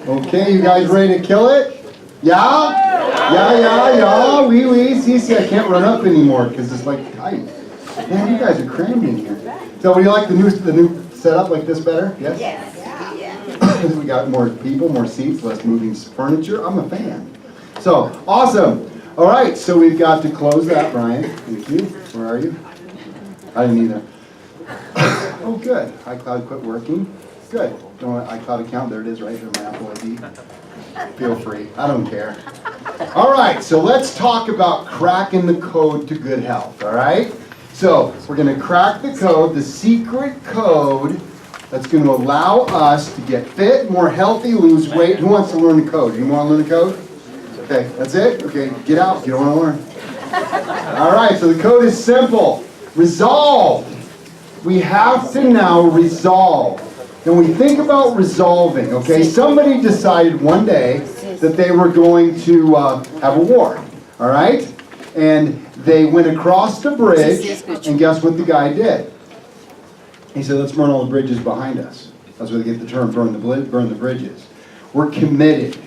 Okay, you guys ready to kill it? Yeah? Yeah. Oui. See, I can't run up anymore because it's like tight. Man, you guys are crammed in here. So, do you like the new setup like this better? Yes? Yes. We got more people, more seats, less moving furniture. I'm a fan. So, awesome. All right, so we've got to close that, Brian. Thank you. Where are you? I didn't either. Oh, good. iCloud quit working. Good. Don't want iCloud account. There it is, right there, my Apple ID. Feel free. I don't care. All right, so let's talk about cracking the code to good health, all right? So we're going to crack the code, the secret code that's going to allow us to get fit, more healthy, lose weight. Who wants to learn the code? You want to learn the code? Okay, that's it? Okay, get out. You don't want to learn. All right, so the code is simple. Resolve. We have to now resolve. When we think about resolving, okay, somebody decided one day that they were going to have a war, all right? And they went across the bridge, and guess what the guy did? He said, let's burn all the bridges behind us. That's where they get the term burn the bridges. We're committed,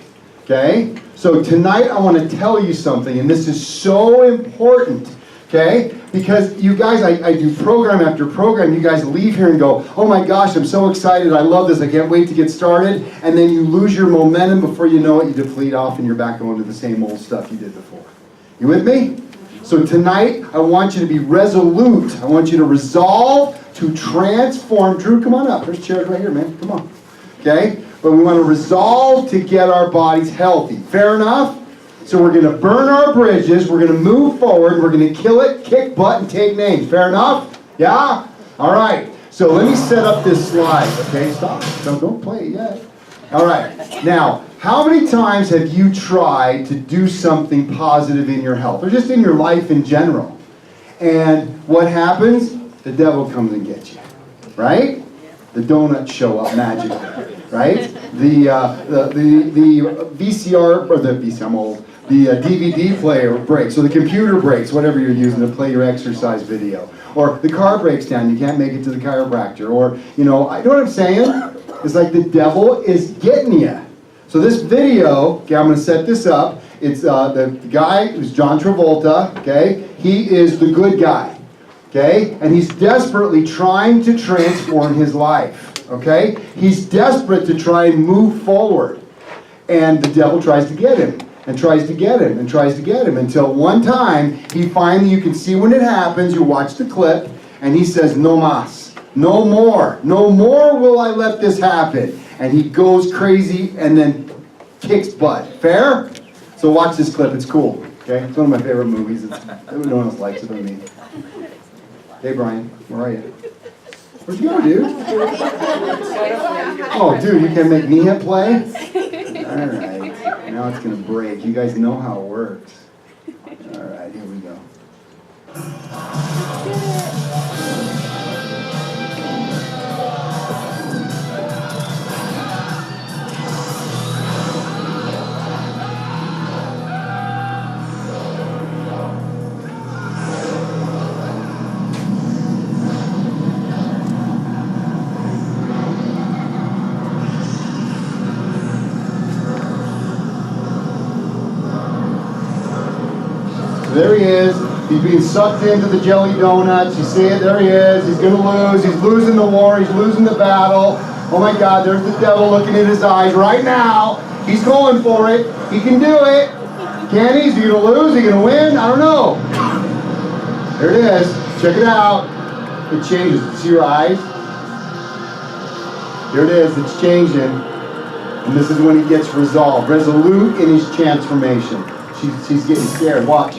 okay? So tonight I want to tell you something, and this is so important, okay? Because you guys, I do program after program, you guys leave here and go, oh my gosh, I'm so excited, I love this, I can't wait to get started, and then you lose your momentum before you know it, you deplete off and you're back going to the same old stuff you did before. You with me? So tonight, I want you to be resolute. I want you to resolve to transform. Drew, come on up. There's chairs right here, man. Come on. Okay? But we want to resolve to get our bodies healthy. Fair enough? So we're going to burn our bridges. We're going to move forward. We're going to kill it, kick butt, and take names. Fair enough? Yeah? All right. So let me set up this slide. Okay? Stop. Don't play it yet. All right. Now, how many times have you tried to do something positive in your health, or just in your life in general? And what happens? The devil comes and gets you, right? The donuts show up magically, right? The VCR, or the VCR, I'm old, the DVD player breaks, or the computer breaks, whatever you're using to play your exercise video. Or the car breaks down, you can't make it to the chiropractor. Or, you know what I'm saying? It's like the devil is getting you. So this video, okay, I'm going to set this up. It's the guy who's John Travolta, okay? He is the good guy, okay? And he's desperately trying to transform his life, okay? He's desperate to try and move forward. And the devil tries to get him, and tries to get him, and tries to get him, until one time, he finally, you can see when it happens, you watch the clip, and he says, no mas, no more will I let this happen. And he goes crazy and then kicks butt. Fair? So watch this clip. It's cool. Okay? It's one of my favorite movies. No one else likes it but me. Hey, Brian. Where are you? Where'd you go, dude? Oh, dude, you can make me hit play? All right. Now it's going to break. You guys know how it works. All right. Here we go. There he is. He's being sucked into the jelly donuts. You see it? There he is. He's going to lose. He's losing the war. He's losing the battle. Oh my God, there's the devil looking in his eyes right now. He's going for it. He can do it. Can he? Is he going to lose? Is he going to win? I don't know. There it is. Check it out. It changes. See your eyes? Here it is. It's changing. And this is when he gets resolved. Resolute in his transformation. She's getting scared. Watch.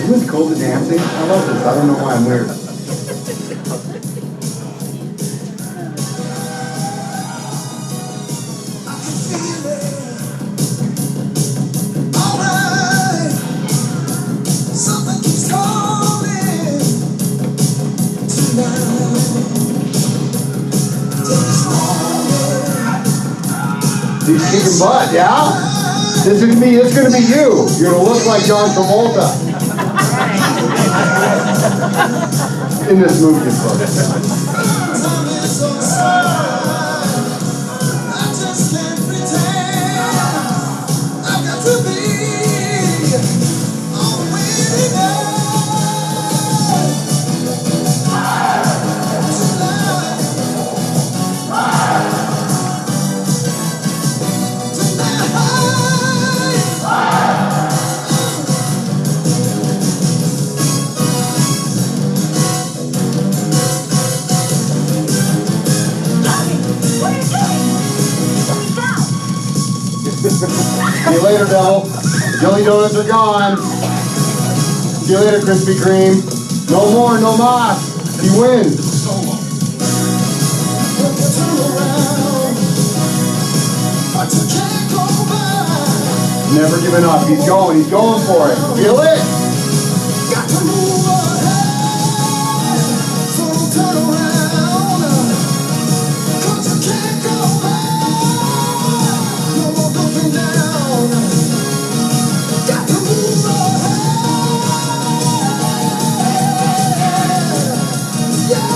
Isn't this cool to dancing? I love this. I don't know why I'm weird. He's kicking butt, yeah? This is me. It's gonna be you. You're gonna look like John Travolta in this movie, of course. See you later, devil. Jelly donuts are gone. See you later, Krispy Kreme. No more, no mas. He wins. Never giving up. He's going for it. Feel it? Got to move ahead. So turn around. 'Cause you can't go back. No more going down. Got to move ahead. Yeah.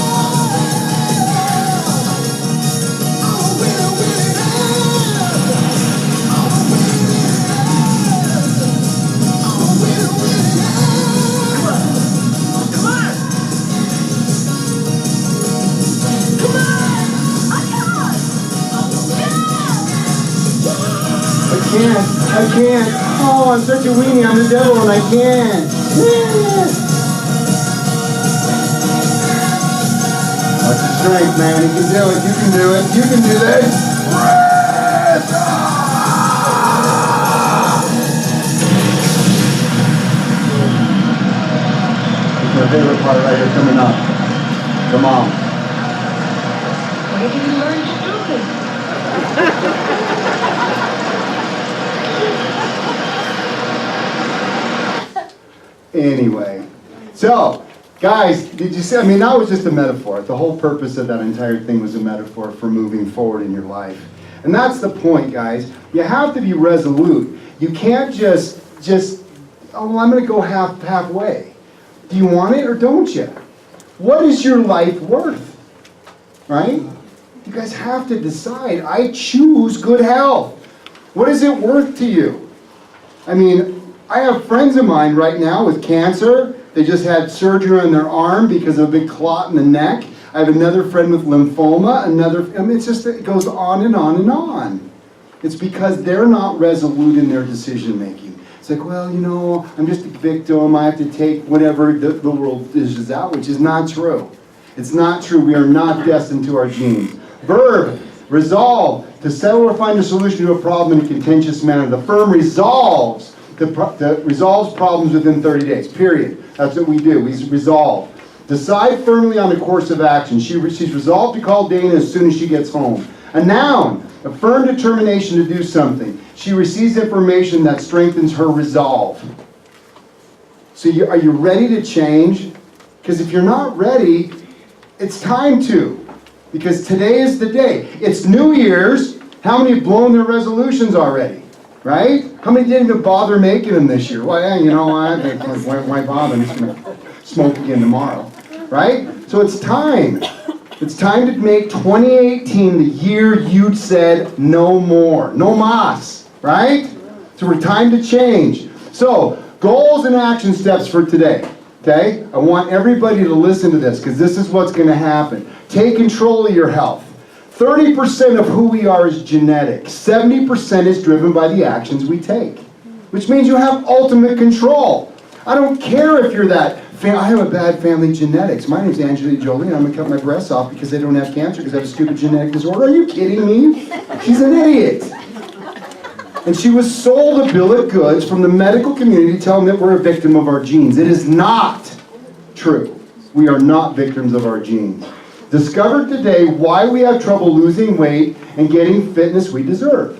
I'm a winner, winner. I'm a winner. I can't. Oh, I'm such a weenie. I'm the devil and I can't. That's the strength, man. You can do it. You can do it. You can do this. It's my favorite part right here coming up. Come on. Where did you learn to do this? Anyway, so guys, did you see? I mean, that was just a metaphor. The whole purpose of that entire thing was a metaphor for moving forward in your life. And that's the point, guys. You have to be resolute. You can't just oh, well, I'm going to go halfway. Do you want it or don't you? What is your life worth? Right? You guys have to decide. I choose good health. What is it worth to you? I mean, I have friends of mine right now with cancer. They just had surgery on their arm because of a big clot in the neck. I have another friend with lymphoma. It's just, it goes on and on and on. It's because they're not resolute in their decision making. It's like, well, you know, I'm just a victim. I have to take whatever the world dishes out, which is not true. It's not true. We are not destined to our genes. Verb, resolve, to settle or find a solution to a problem in a contentious manner. The firm resolves resolves problems within 30 days, period. That's what we do. We resolve. Decide firmly on a course of action. She's resolved to call Dana as soon as she gets home. A noun, a firm determination to do something. She receives information that strengthens her resolve. So are you ready to change? Because if you're not ready, it's time to. Because today is the day. It's New Year's. How many have blown their resolutions already? Right? How many didn't even bother making them this year? Well, yeah, you know what? Why bother? I'm just going to smoke again tomorrow. Right? So it's time. It's time to make 2018 the year you said no more. No mas. Right? So we're time to change. So, goals and action steps for today. Okay? I want everybody to listen to this because this is what's going to happen. Take control of your health. 30% of who we are is genetic. 70% is driven by the actions we take. Which means you have ultimate control. I don't care if you're that. I have a bad family genetics. My name's Angelina Jolie and I'm going to cut my breasts off because they don't have cancer because I have a stupid genetic disorder. Are you kidding me? She's an idiot. And she was sold a bill of goods from the medical community telling that we're a victim of our genes. It is not true. We are not victims of our genes. Discover today why we have trouble losing weight and getting fitness we deserve.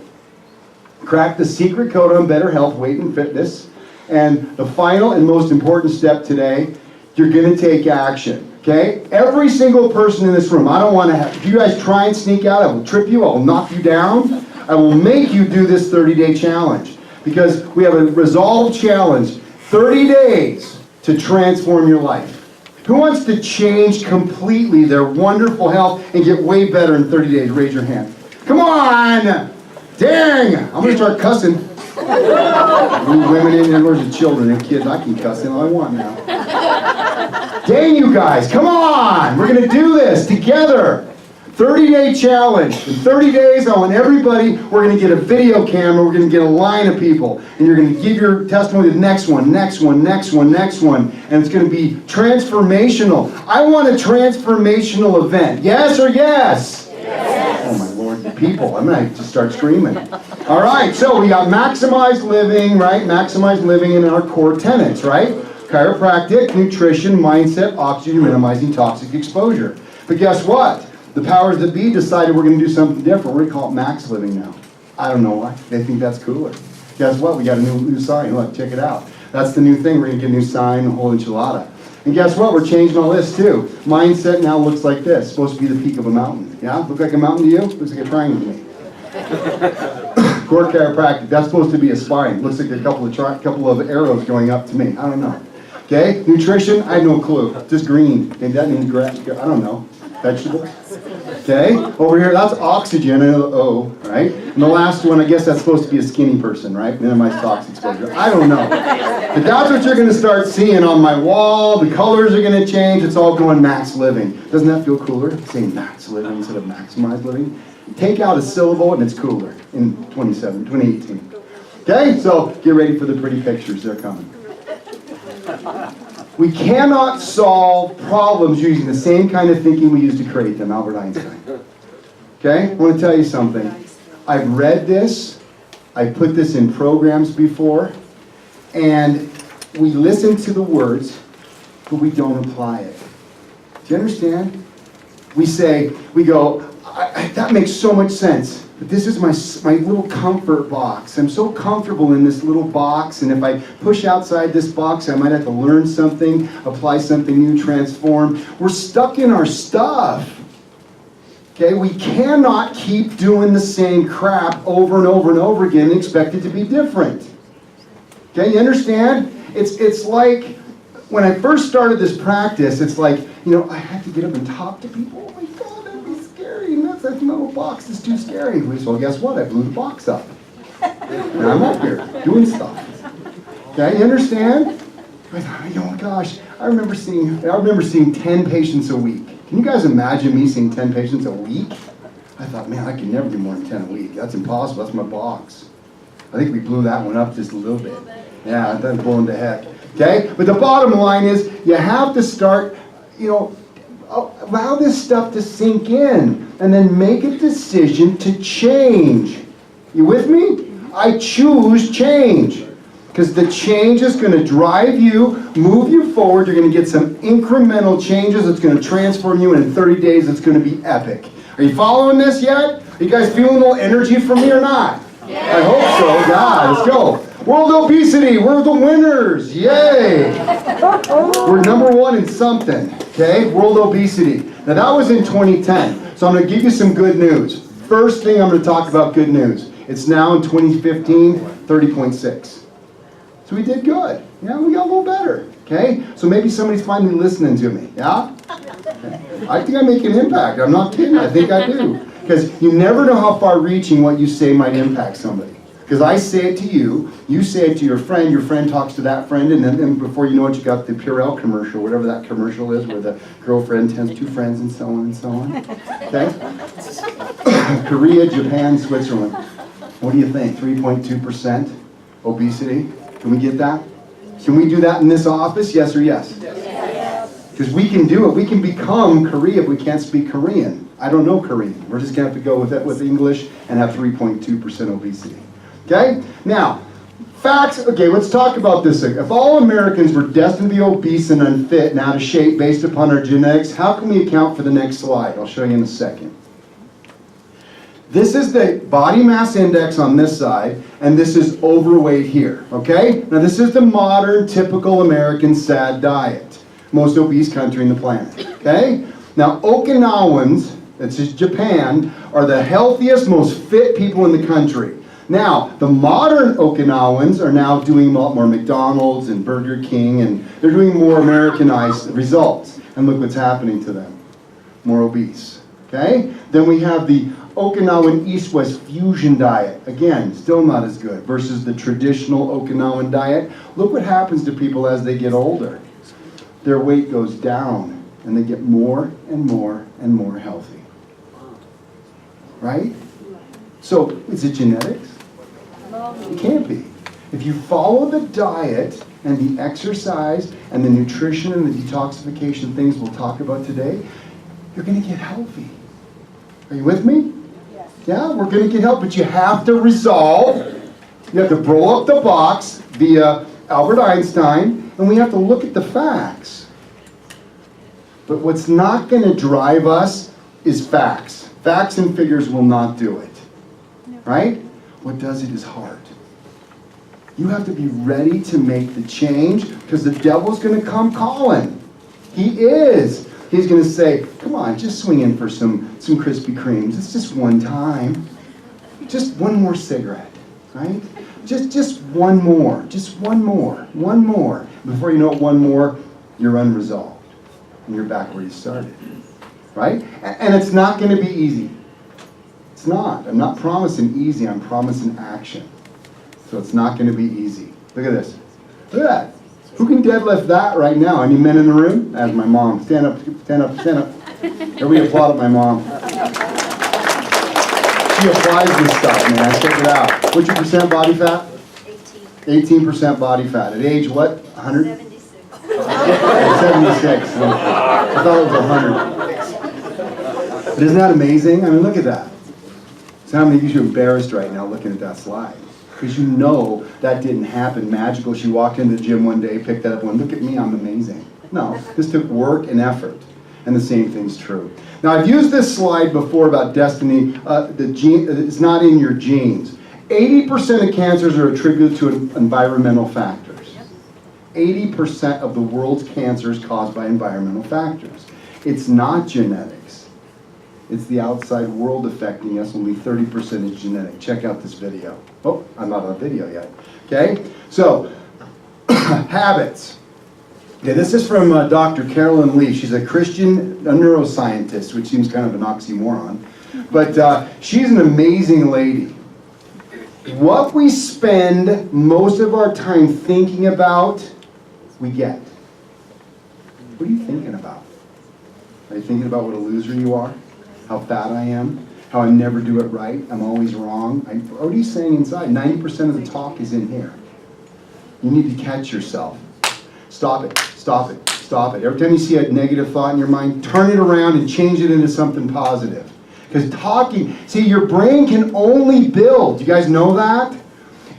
Crack the secret code on better health, weight, and fitness. And the final and most important step today, you're going to take action. Okay? Every single person in this room, I don't want to have, if you guys try and sneak out, I will trip you, I will knock you down. I will make you do this 30-day challenge. because we have a resolve challenge, 30 days to transform your life. Who wants to change completely their wonderful health and get way better in 30 days? Raise your hand. Come on! Dang! I'm going to start cussing. Women in there, there's children and kids. I can cuss all I want now. Dang, you guys, come on! We're going to do this together. 30-day challenge. In 30 days, I want everybody, we're going to get a video camera, we're going to get a line of people, and you're going to give your testimony to the next one, next one, next one, next one, and it's going to be transformational. I want a transformational event. Yes or yes? Yes. Oh my Lord, people, I'm going to just start screaming. All right, so we got maximized living, right? Maximized living in our core tenets, right? Chiropractic, nutrition, mindset, oxygen, minimizing toxic exposure. But guess what? The powers that be decided we're going to do something different. We're going to call it max living now. I don't know why. They think that's cooler. Guess what? We got a new sign. Look, check it out. That's the new thing. We're going to get a new sign, a whole enchilada. And guess what? We're changing all this too. Mindset now looks like this. It's supposed to be the peak of a mountain. Yeah? Look like a mountain to you? Looks like a triangle to me. Core chiropractic. That's supposed to be a spine. Looks like a couple of arrows going up to me. I don't know. Okay? Nutrition. I have no clue. Just green. Maybe that means grass. I don't know. Vegetables. Okay, over here, that's oxygen, O, right? And the last one, I guess that's supposed to be a skinny person, right? Minimize toxic exposure. I don't know. But that's what you're going to start seeing on my wall. The colors are going to change. It's all going max living. Doesn't that feel cooler? Saying max living instead of maximized living. Take out a syllable and it's cooler in 2018. Okay, so get ready for the pretty pictures. They're coming. We cannot solve problems using the same kind of thinking we used to create them, Albert Einstein. Okay? I want to tell you something. I've read this. I've put this in programs before. And we listen to the words, but we don't apply it. Do you understand? We go, that makes so much sense. But this is my little comfort box. I'm so comfortable in this little box, and if I push outside this box, I might have to learn something, apply something new, transform. We're stuck in our stuff. Okay, we cannot keep doing the same crap over and over and over again and expect it to be different. Okay, you understand? It's like, when I first started this practice, it's like, I had to get up and talk to people. Oh my God, that'd be scary. And that metal box is too scary. So guess what? I blew the box up. And I'm up here doing stuff. Okay, you understand? I thought, oh gosh, I remember seeing 10 patients a week. Can you guys imagine me seeing 10 patients a week? I thought, man, I can never do more than 10 a week. That's impossible. That's my box. I think we blew that one up just a little bit. Yeah, that's blown to heck. Okay? But the bottom line is, you have to start, allow this stuff to sink in, and then make a decision to change. You with me? I choose change. Because the change is going to drive you, move you forward. You're going to get some incremental changes. It's going to transform you, and in 30 days, it's going to be epic. Are you following this yet? Are you guys feeling a little energy from me or not? Yeah. I hope so. Yeah, let's go. World obesity, we're the winners. Yay. We're number one in something. Okay, world obesity. Now that was in 2010. So I'm going to give you some good news. First thing I'm going to talk about good news. It's now in 2015, 30.6. So we did good. Yeah, we got a little better. Okay? So maybe somebody's finally listening to me. Yeah? Okay. I think I make an impact. I'm not kidding. I think I do. Because you never know how far-reaching what you say might impact somebody. Because I say it to you say it to your friend talks to that friend, and then before you know it, you got the Purell commercial, whatever that commercial is, where the girlfriend tends two friends and so on and so on. Okay? Korea, Japan, Switzerland. What do you think? 3.2% obesity? Can we get that? Can we do that in this office? Yes or yes? Yes. Because we can do it. We can become Korea if we can't speak Korean. I don't know Korean. We're just going to have to go with English and have 3.2% obesity. Okay? Now, facts. Okay, let's talk about this. If all Americans were destined to be obese and unfit and out of shape based upon our genetics, how can we account for the next slide? I'll show you in a second. This is the body mass index on this side, and this is overweight here, okay? Now this is the modern, typical American SAD diet. Most obese country in the planet, okay? Now Okinawans, it's just Japan, are the healthiest, most fit people in the country. Now, the modern Okinawans are now doing a lot more McDonald's and Burger King, and they're doing more Americanized results. And look what's happening to them. More obese. Okay? Then we have the Okinawan East-West fusion diet. Again, still not as good versus the traditional Okinawan diet. Look what happens to people as they get older. Their weight goes down and they get more and more and more healthy. Right? So, is it genetics? It can't be. If you follow the diet and the exercise and the nutrition and the detoxification things we'll talk about today, you're going to get healthy. Are you with me? Yes. Yeah, we're going to get healthy, but you have to resolve. You have to blow up the box via Albert Einstein, and we have to look at the facts. But what's not going to drive us is facts. Facts and figures will not do it. Right? What does it is heart. You have to be ready to make the change because the devil's going to come calling. He is. He's going to say, come on, just swing in for some Krispy Kremes. It's just one time. Just one more cigarette, right? Just one more. Just one more. One more. Before you know it, one more, you're unresolved. And you're back where you started. Right? And it's not going to be easy. It's not. I'm not promising easy. I'm promising action. So it's not going to be easy. Look at this. Look at that. Who can deadlift that right now? Any men in the room? That's my mom. Stand up, stand up, stand up. Everybody applaud at my mom. She applies this stuff, man. Check it out. What's your percent body fat? 18. 18% body fat. At age what? 100? 76. 76. I thought it was 100. But isn't that amazing? I mean, look at that. So how many of you are embarrassed right now looking at that slide? Because you know that didn't happen magical. She walked into the gym one day, picked that up, and went, look at me, I'm amazing. No, this took work and effort. And the same thing's true. Now, I've used this slide before about destiny. The gene, it's not in your genes. 80% of cancers are attributed to environmental factors. 80% of the world's cancer is caused by environmental factors. It's not genetics. It's the outside world affecting us. Only 30% is genetic. Check out this video. Oh, I'm not on video yet. Okay? So, habits. Okay, this is from Dr. Carolyn Leaf. She's a Christian neuroscientist, which seems kind of an oxymoron. But she's an amazing lady. What we spend most of our time thinking about, we get. What are you thinking about? Are you thinking about what a loser you are? How fat I am? How I never do it right? I'm always wrong? What are you saying inside? 90% of the talk is in here. You need to catch yourself. Stop it. Stop it. Stop it. Every time you see a negative thought in your mind, turn it around and change it into something positive. Because talking, see, your brain can only build. Do you guys know that?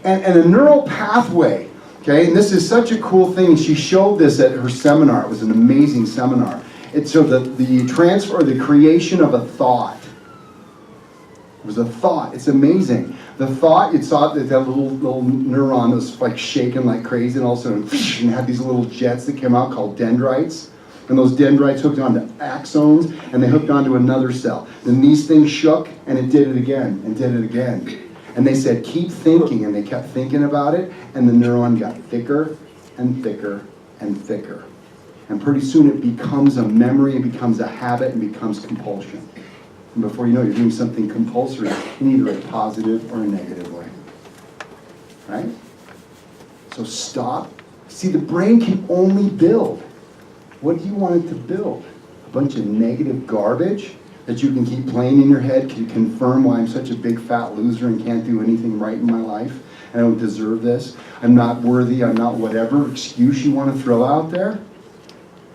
And a neural pathway, okay, and this is such a cool thing, and she showed this at her seminar. It was an amazing seminar. It's so the transfer, the creation of a thought. It was a thought. It's amazing. The thought, it saw that little neuron was like shaking like crazy, and all of a sudden, and had these little jets that came out called dendrites. And those dendrites hooked onto axons, and they hooked onto another cell. Then these things shook, and it did it again, and did it again. And they said, keep thinking, and they kept thinking about it, and the neuron got thicker and thicker and thicker. And pretty soon it becomes a memory, it becomes a habit, and becomes compulsion. And before you know it, you're doing something compulsory in either a positive or a negative way. Right? So stop. See, the brain can only build. What do you want it to build? A bunch of negative garbage that you can keep playing in your head to confirm why I'm such a big fat loser and can't do anything right in my life, and I don't deserve this, I'm not worthy, I'm not whatever excuse you want to throw out there?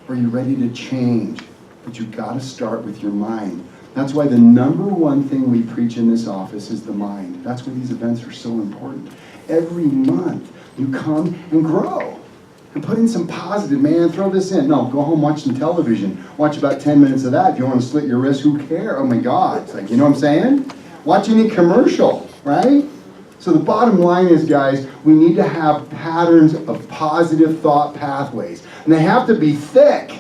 Or are you ready to change? But you've got to start with your mind. That's why the number one thing we preach in this office is the mind. That's why these events are so important. Every month you come and grow. And put in some positive, man, throw this in. No, go home, watch some television. Watch about 10 minutes of that. If you want to slit your wrist, who cares? Oh my God. It's like, you know what I'm saying? Watch any commercial, right? So the bottom line is, guys, we need to have patterns of positive thought pathways. And they have to be thick.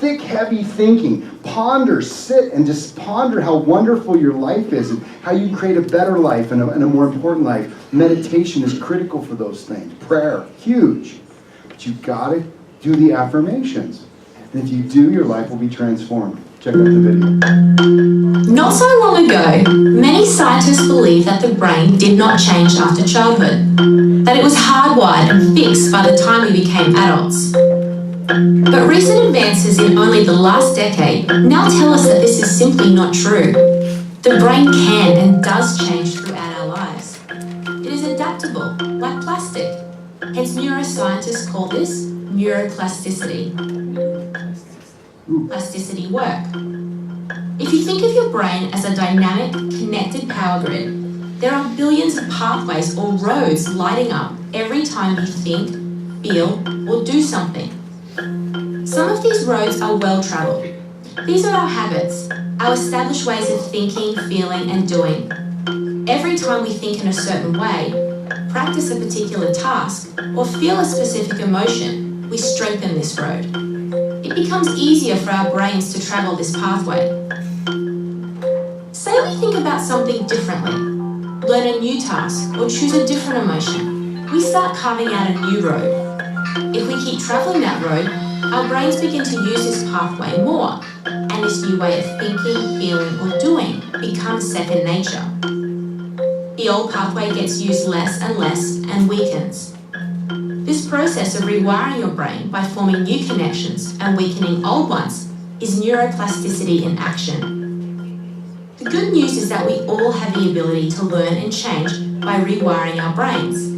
thick, heavy thinking. Ponder, sit, and just ponder how wonderful your life is and how you can create a better life and a more important life. Meditation is critical for those things. Prayer, huge. But you've got to do the affirmations. And if you do, your life will be transformed. Check out the video. Not so long ago, many scientists believed that the brain did not change after childhood, that it was hardwired and fixed by the time we became adults. But recent advances in only the last decade now tell us that this is simply not true. The brain can and does change throughout our lives. It is adaptable, like plastic. Hence neuroscientists call this neuroplasticity. Plasticity work. If you think of your brain as a dynamic, connected power grid, there are billions of pathways or roads lighting up every time you think, feel, or do something. Some of these roads are well-traveled. These are our habits, our established ways of thinking, feeling, and doing. Every time we think in a certain way, practice a particular task, or feel a specific emotion, we strengthen this road. It becomes easier for our brains to travel this pathway. Say we think about something differently, learn a new task, or choose a different emotion. We start carving out a new road. If we keep traveling that road, our brains begin to use this pathway more, and this new way of thinking, feeling, or doing becomes second nature. The old pathway gets used less and weakens. This process of rewiring your brain by forming new connections and weakening old ones is neuroplasticity in action. The good news is that we all have the ability to learn and change by rewiring our brains.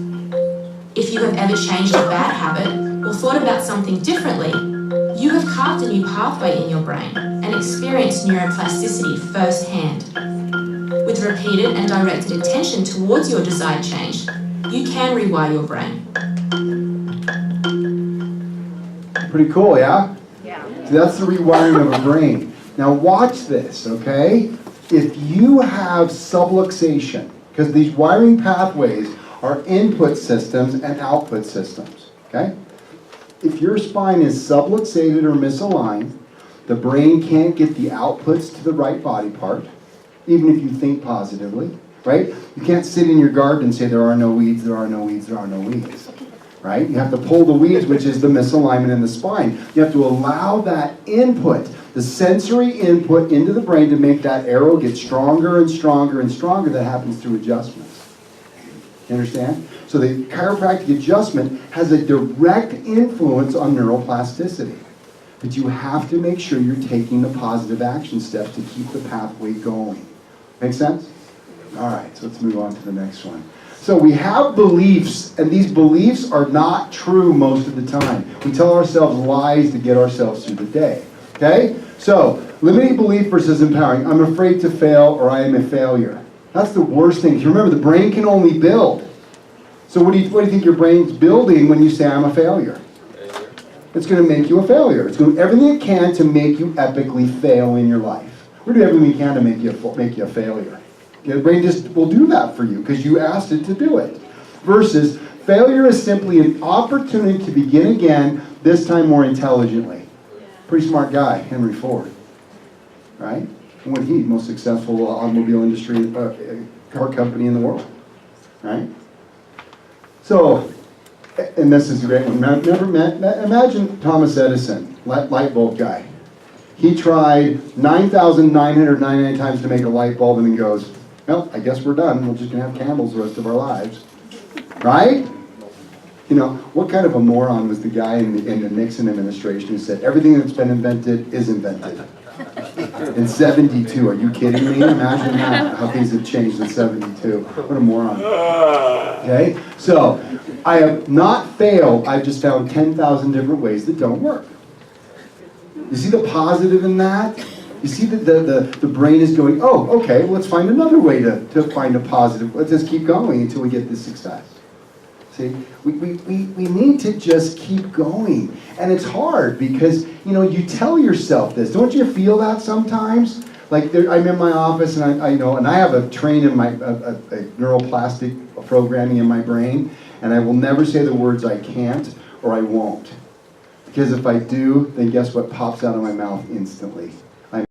If you have ever changed a bad habit or thought about something differently, you have carved a new pathway in your brain and experienced neuroplasticity firsthand. With repeated and directed attention towards your desired change, you can rewire your brain. Pretty cool, yeah? Yeah. So that's the rewiring of a brain. Now watch this, okay? If you have subluxation, because these wiring pathways are input systems and output systems, okay? If your spine is subluxated or misaligned, the brain can't get the outputs to the right body part, even if you think positively, right? You can't sit in your garden and say there are no weeds, there are no weeds, there are no weeds, right? You have to pull the weeds, which is the misalignment in the spine. You have to allow that input, the sensory input into the brain to make that arrow get stronger and stronger and stronger. That happens through adjustments. You understand? So the chiropractic adjustment has a direct influence on neuroplasticity. But you have to make sure you're taking the positive action steps to keep the pathway going. Make sense? All right, so let's move on to the next one. So we have beliefs, and these beliefs are not true most of the time. We tell ourselves lies to get ourselves through the day. Okay? So, limiting belief versus empowering. I'm afraid to fail, or I am a failure. That's the worst thing. You remember, the brain can only build. So what do you think your brain's building when you say I'm a failure? It's going to make you a failure. It's going to do everything it can to make you epically fail in your life. We're doing everything we can to make you a failure. Okay, the brain just will do that for you because you asked it to do it. Versus failure is simply an opportunity to begin again, this time more intelligently. Pretty smart guy, Henry Ford, right? And what he, most successful automobile industry, car company in the world, right? So, and this is a great one. Imagine Thomas Edison, light bulb guy. He tried 9,999 times to make a light bulb and he goes, well, I guess we're done. We're just going to have candles the rest of our lives. Right? You know, what kind of a moron was the guy in the Nixon administration who said everything that's been invented is invented? In 72, are you kidding me? Imagine that, how things have changed in 72. What a moron. Okay? So, I have not failed, I've just found 10,000 different ways that don't work. You see the positive in that? You see that the brain is going, oh, okay, well, let's find another way to find a positive. Let's just keep going until we get the success. See, we need to just keep going. And it's hard because, you know, you tell yourself this. Don't you feel that sometimes? Like I'm in my office and I know, and I have a train in my a neuroplastic programming in my brain, and I will never say the words I can't or I won't. Because if I do, then guess what pops out of my mouth instantly?